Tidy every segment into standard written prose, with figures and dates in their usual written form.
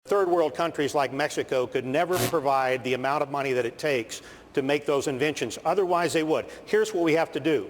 Third world countries like Mexico could never provide the amount of money that it takes to make those inventions. Otherwise, they would. Here's what we have to do.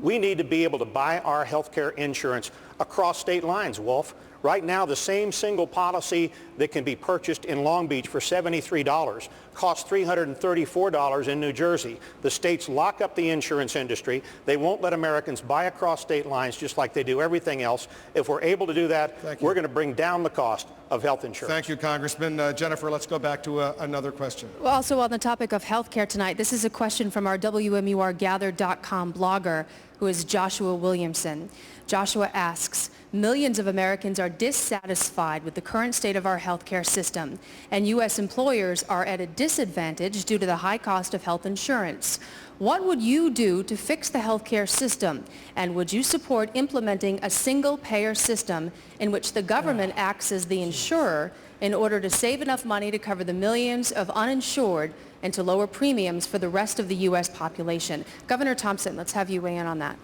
We need to be able to buy our health care insurance across state lines, Wolf. Right now, the same single policy that can be purchased in Long Beach for $73 costs $334 in New Jersey. The states lock up the insurance industry. They won't let Americans buy across state lines just like they do everything else. If we're able to do that, we're going to bring down the cost of health insurance. Thank you, Congressman. Jennifer, let's go back to another question. Well, also on the topic of health care tonight, this is a question from our WMURgather.com blogger, who is Joshua Williamson. Joshua asks, millions of Americans are dissatisfied with the current state of our health care system, and U.S. employers are at a disadvantage due to the high cost of health insurance. What would you do to fix the health care system, and would you support implementing a single-payer system in which the government acts as the insurer in order to save enough money to cover the millions of uninsured and to lower premiums for the rest of the U.S. population? Governor Thompson, let's have you weigh in on that.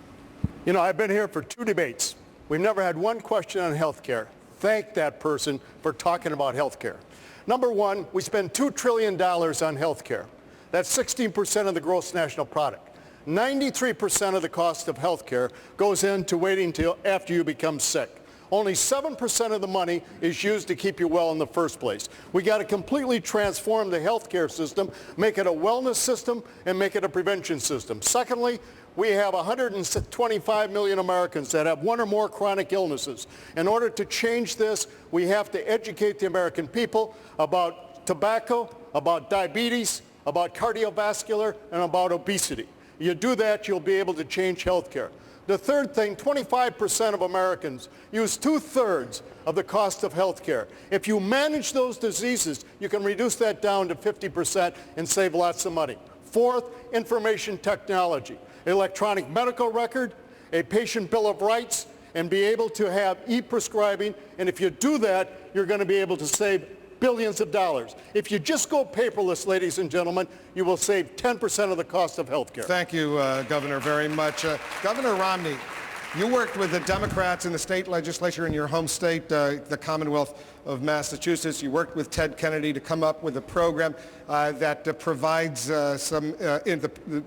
You know, I've been here for 2 debates. We've never had one question on health care. Thank that person for talking about health care. Number one, we spend $2 trillion on health care. That's 16% of the gross national product. 93% of the cost of health care goes into waiting till after you become sick. Only 7% of the money is used to keep you well in the first place. We got to completely transform the healthcare system, make it a wellness system, and make it a prevention system. Secondly, we have 125 million Americans that have one or more chronic illnesses. In order to change this, we have to educate the American people about tobacco, about diabetes, about cardiovascular, and about obesity. You do that, you'll be able to change healthcare. The third thing, 25% of Americans use 2/3 of the cost of health care. If you manage those diseases, you can reduce that down to 50% and save lots of money. Fourth, information technology, electronic medical record, a patient bill of rights, and be able to have e-prescribing. And if you do that, you're going to be able to save billions of dollars. If you just go paperless, ladies and gentlemen, you will save 10% of the cost of health care. Thank you, Governor, very much. Governor Romney, you worked with the Democrats in the state legislature in your home state, the Commonwealth of Massachusetts. You worked with Ted Kennedy to come up with a program that provides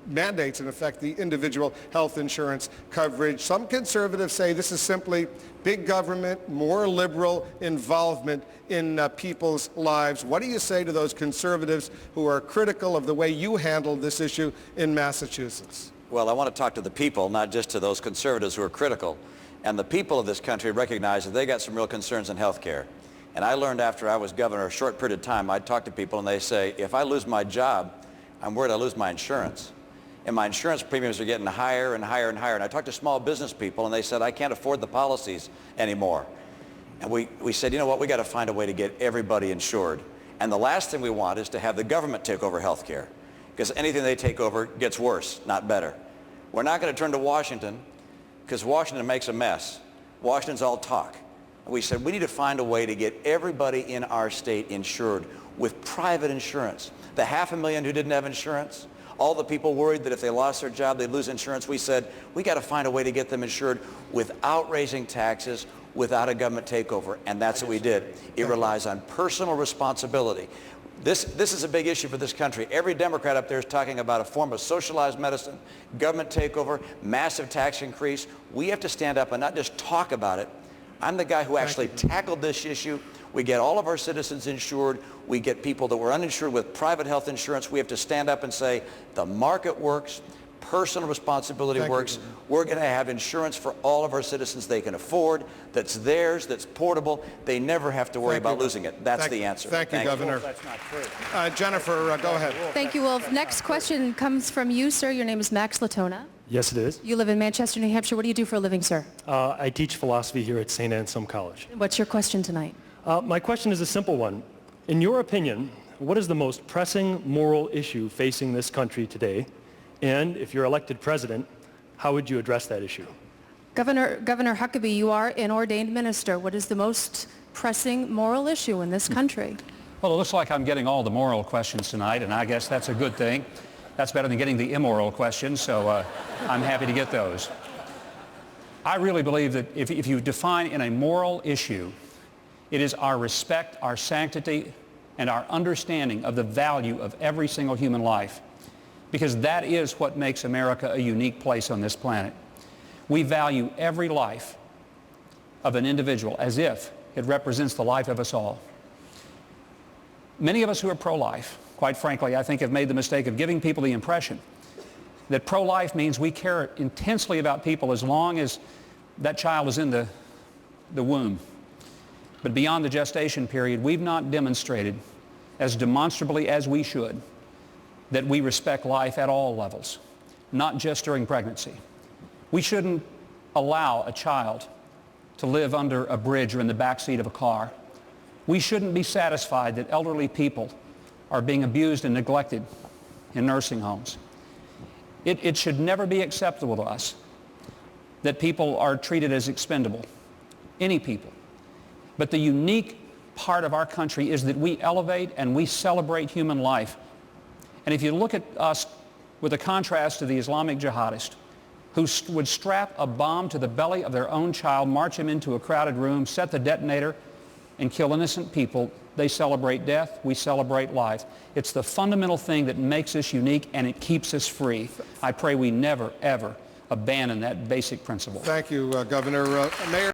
mandates, in effect, the individual health insurance coverage. Some conservatives say this is simply big government, more liberal involvement in people's lives. What do you say to those conservatives who are critical of the way you handled this issue in Massachusetts? Well, I want to talk to the people, not just to those conservatives who are critical. And the people of this country recognize that they got some real concerns in health care. And I learned after I was governor a short period of time, I'd talk to people and they say, if I lose my job, I'm worried I lose my insurance. And my insurance premiums are getting higher and higher and higher. And I talked to small business people and they said, I can't afford the policies anymore. And we said, you know what, we got to find a way to get everybody insured. And the last thing we want is to have the government take over health care, because anything they take over gets worse, not better. We're not going to turn to Washington, because Washington makes a mess. Washington's all talk. And we said we need to find a way to get everybody in our state insured with private insurance. The 500,000 who didn't have insurance, all the people worried that if they lost their job they'd lose insurance, we said we got to find a way to get them insured without raising taxes, without a government takeover, and that's what we did. It relies on personal responsibility. This is a big issue for this country. Every Democrat up there is talking about a form of socialized medicine, government takeover, massive tax increase. We have to stand up and not just talk about it. I'm the guy who actually tackled this issue. We get all of our citizens insured. We get people that were uninsured with private health insurance. We have to stand up and say the market works. Personal responsibility works. We're going to have insurance for all of our citizens they can afford, that's theirs, that's portable. They never have to worry about losing it. That's the answer. Thank you, Governor. That's not true. Jennifer, go ahead. Thank you, Wolf. Next question comes from you, sir. Your name is Max Latona. Yes, it is. You live in Manchester, New Hampshire. What do you do for a living, sir? I teach philosophy here at St. Anselm College. What's your question tonight? My question is a simple one. In your opinion, what is the most pressing moral issue facing this country today? And if you're elected president, how would you address that issue? Governor Huckabee, you are an ordained minister. What is the most pressing moral issue in this country? Well, it looks like I'm getting all the moral questions tonight, and I guess that's a good thing. That's better than getting the immoral questions, so I'm happy to get those. I really believe that if you define in a moral issue, It is our respect, our sanctity, and our understanding of the value of every single human life, because that is what makes America a unique place on this planet. We value every life of an individual as if it represents the life of us all. Many of us who are pro-life, quite frankly, I think have made the mistake of giving people the impression that pro-life means we care intensely about people as long as that child is in the womb. But beyond the gestation period, we've not demonstrated as demonstrably as we should that we respect life at all levels, not just during pregnancy. We shouldn't allow a child to live under a bridge or in the back seat of a car. We shouldn't be satisfied that elderly people are being abused and neglected in nursing homes. It should never be acceptable to us that people are treated as expendable, any people. But the unique part of our country is that we elevate and we celebrate human life. And if you look at us with a contrast to the Islamic jihadist who would strap a bomb to the belly of their own child, march him into a crowded room, set the detonator, and kill innocent people, they celebrate death, we celebrate life. It's the fundamental thing that makes us unique, and it keeps us free. I pray we never, ever abandon that basic principle. Thank you, Governor. Mayor.